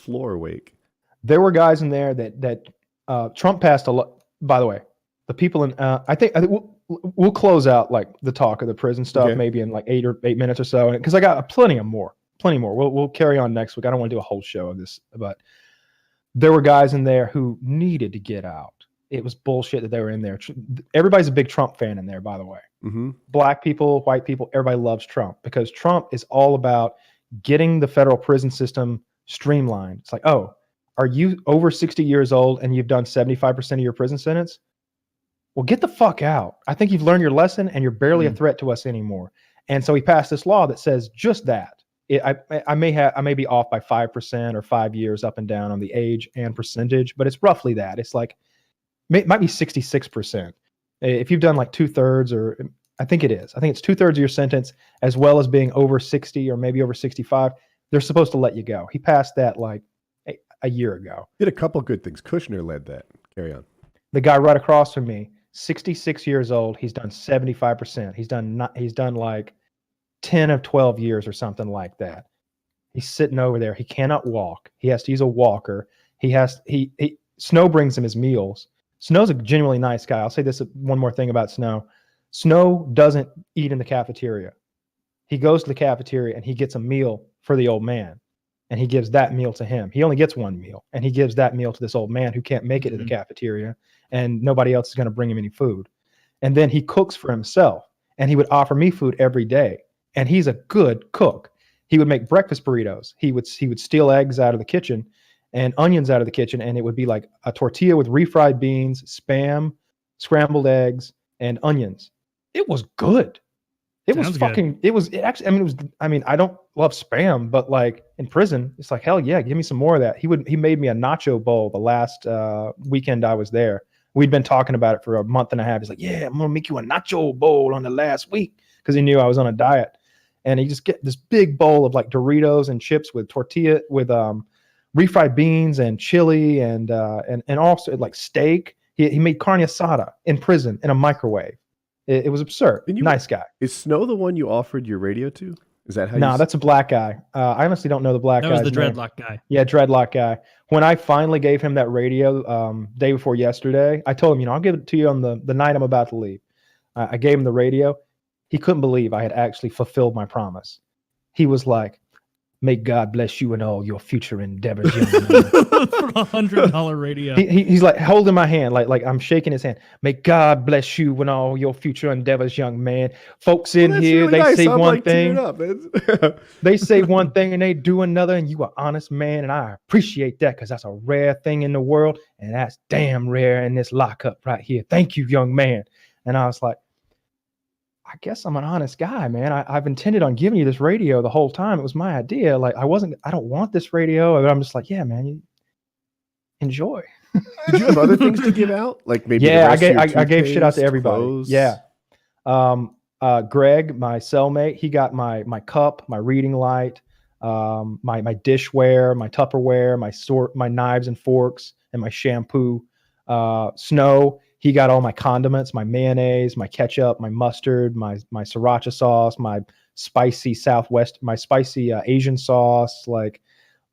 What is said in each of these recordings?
floor wake. There were guys in there that Trump passed a lot. By the way, the people in I think we'll close out like the talk of the prison stuff maybe in like 8 minutes or so, because I got plenty more. We'll carry on next week. I don't want to do a whole show of this, but there were guys in there who needed to get out. It was bullshit that they were in there. Everybody's a big Trump fan in there, by the way. Mm-hmm. Black people, white people, everybody loves Trump because Trump is all about getting the federal prison system streamlined. It's like, oh, are you over 60 years old and you've done 75% of your prison sentence? Well, get the fuck out. I think you've learned your lesson and you're barely a threat to us anymore. And so he passed this law that says just that. I may be off by 5% or 5 years up and down on the age and percentage, but it's roughly that. It's like, it might be 66%. If you've done like 2/3, or I think it is. I think it's 2/3 of your sentence, as well as being over 60 or maybe over 65, they're supposed to let you go. He passed that like a year ago. Did a couple good things. Kushner led that. Carry on. The guy right across from me, 66 years old. He's done 75%. He's done like 10 of 12 years or something like that. He's sitting over there. He cannot walk. He has to use a walker. Snow brings him his meals. Snow's a genuinely nice guy. I'll say this one more thing about Snow. Snow doesn't eat in the cafeteria. He goes to the cafeteria and he gets a meal for the old man, and he gives that meal to him. He only gets one meal, and he gives that meal to this old man who can't make it to the cafeteria, and nobody else is going to bring him any food. And then he cooks for himself, and he would offer me food every day. And he's a good cook. He would make breakfast burritos. He would steal eggs out of the kitchen and onions out of the kitchen, and it would be like a tortilla with refried beans, Spam, scrambled eggs, and onions. It was good. I don't love Spam, but like in prison, it's like, hell yeah, give me some more of that. He made me a nacho bowl the last weekend I was there. We'd been talking about it for a month and a half. He's like, yeah, I'm going to make you a nacho bowl on the last week, because he knew I was on a diet. And he just get this big bowl of like Doritos and chips with tortilla, with refried beans and chili and also like steak. He made carne asada in prison in a microwave. It was absurd. Nice guy. Is Snow the one you offered your radio to? Is that how? No, that's a black guy. I honestly don't know the black guy. That was the dreadlock guy. Yeah, dreadlock guy. When I finally gave him that radio day before yesterday, I told him, I'll give it to you on the night I'm about to leave. I gave him the radio. He couldn't believe I had actually fulfilled my promise. He was like, may God bless you and all your future endeavors, young man. For $100 radio. He's like holding my hand, like I'm shaking his hand. May God bless you and all your future endeavors, young man. Folks in here, really they say one thing. They say one thing and they do another, and you are honest man, and I appreciate that, because that's a rare thing in the world, and that's damn rare in this lockup right here. Thank you, young man. And I was like, I guess I'm an honest guy, man. I've intended on giving you this radio the whole time. It was my idea. Like, I don't want this radio. But I'm just like, yeah, man, you enjoy. Did you have other things to give out? Like maybe I gave shit out to everybody. Clothes. Yeah. Greg, my cellmate, he got my cup, my reading light, my dishware, my Tupperware, my knives and forks, and my shampoo. Snow, he got all my condiments, my mayonnaise, my ketchup, my mustard, my sriracha sauce, my spicy Asian sauce, like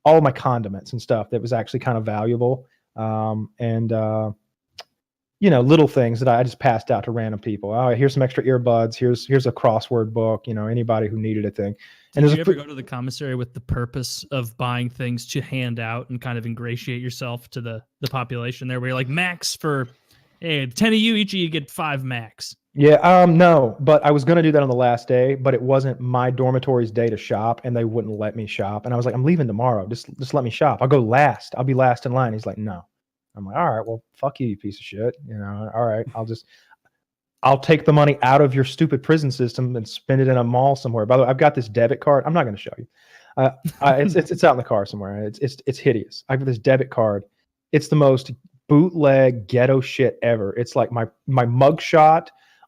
all my condiments and stuff that was actually kind of valuable. Little things that I just passed out to random people. Oh, here's some extra earbuds. Here's a crossword book. Anybody who needed a thing. And did you ever go to the commissary with the purpose of buying things to hand out and kind of ingratiate yourself to the population there, where you're like, max for, hey, 10 of you, each of you get 5 max? Yeah, no, but I was going to do that on the last day, but it wasn't my dormitory's day to shop, and they wouldn't let me shop. And I was like, I'm leaving tomorrow. Just let me shop. I'll go last. I'll be last in line. He's like, no. I'm like, all right, well, fuck you, you piece of shit. All right, I'll take the money out of your stupid prison system and spend it in a mall somewhere. By the way, I've got this debit card. I'm not going to show you. It's out in the car somewhere. It's hideous. I've got this debit card. It's the most bootleg ghetto shit ever. It's like my mugshot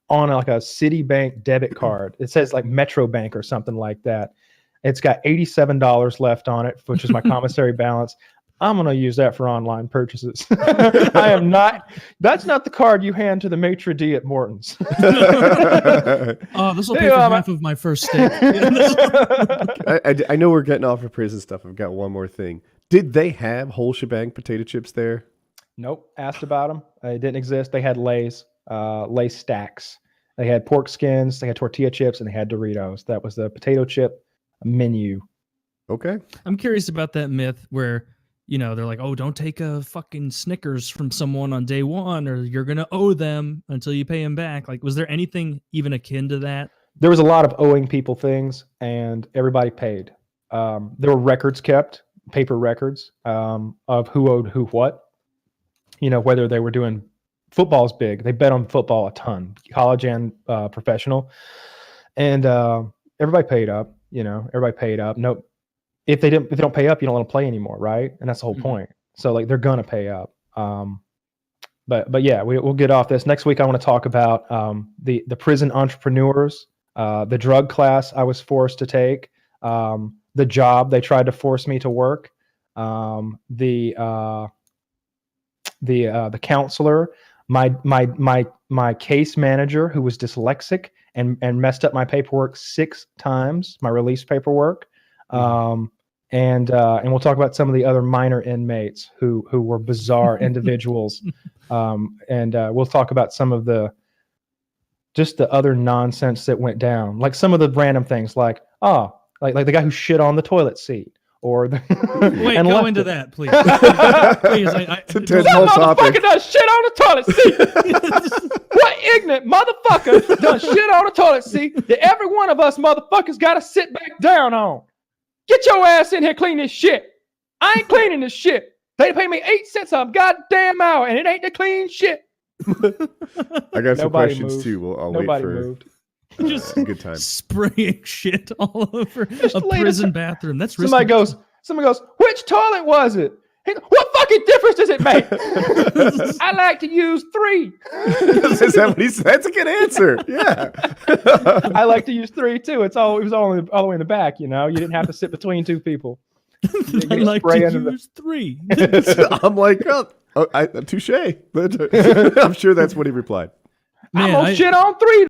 on like a Citibank debit card. It says like Metro Bank or something like that. It's got $87 left on it, which is my commissary balance. I'm going to use that for online purchases. That's not the card you hand to the maitre d' at Morton's. Oh, this will pay for half of my first steak. I know we're getting off of prison stuff. I've got one more thing. Did they have whole shebang potato chips there? Nope. Asked about them. It didn't exist. They had Lay's, Lay's stacks. They had pork skins. They had tortilla chips, and they had Doritos. That was the potato chip menu. Okay. I'm curious about that myth where, they're like, oh, don't take a fucking Snickers from someone on day one or you're going to owe them until you pay them back. Like, was there anything even akin to that? There was a lot of owing people things, and everybody paid. There were records kept, paper records, of who owed who what. Whether they were doing football's big. They bet on football a ton, college and professional. And everybody paid up, everybody paid up. No, if they don't pay up, you don't let them play anymore, right? And that's the whole point. So like they're gonna pay up. But yeah, we'll get off this. Next week I want to talk about the prison entrepreneurs, the drug class I was forced to take, the job they tried to force me to work, the counselor, my case manager who was dyslexic and messed up my paperwork 6 times, my release paperwork. And we'll talk about some of the other minor inmates who were bizarre individuals. And we'll talk about some of the other nonsense that went down, like some of the random things, like the guy who shit on the toilet seat, or the wait, go into that, please. Please, It's a tense whole topic. Motherfucker done shit on the toilet seat. What ignorant motherfucker done shit on the toilet seat that every one of us motherfuckers got to sit back down on? Get your ass in here, clean this shit. I ain't cleaning this shit. They pay me 8 cents a goddamn hour, and it ain't the clean shit. I got some Nobody questions moved. too. I'll Nobody wait for moved. just a good time. spraying shit all over Just a lay prison this- bathroom. That's Somebody risky. goes, which toilet was it? What fucking difference does it make? I like to use 3. Is that what he said? That's a good answer. Yeah. I like to use 3 too. It was all the way in the back. You didn't have to sit between 2 people. I like spray to under the- use 3. I'm like, touche. I'm sure that's what he replied. I'm Man, gonna shit on 3.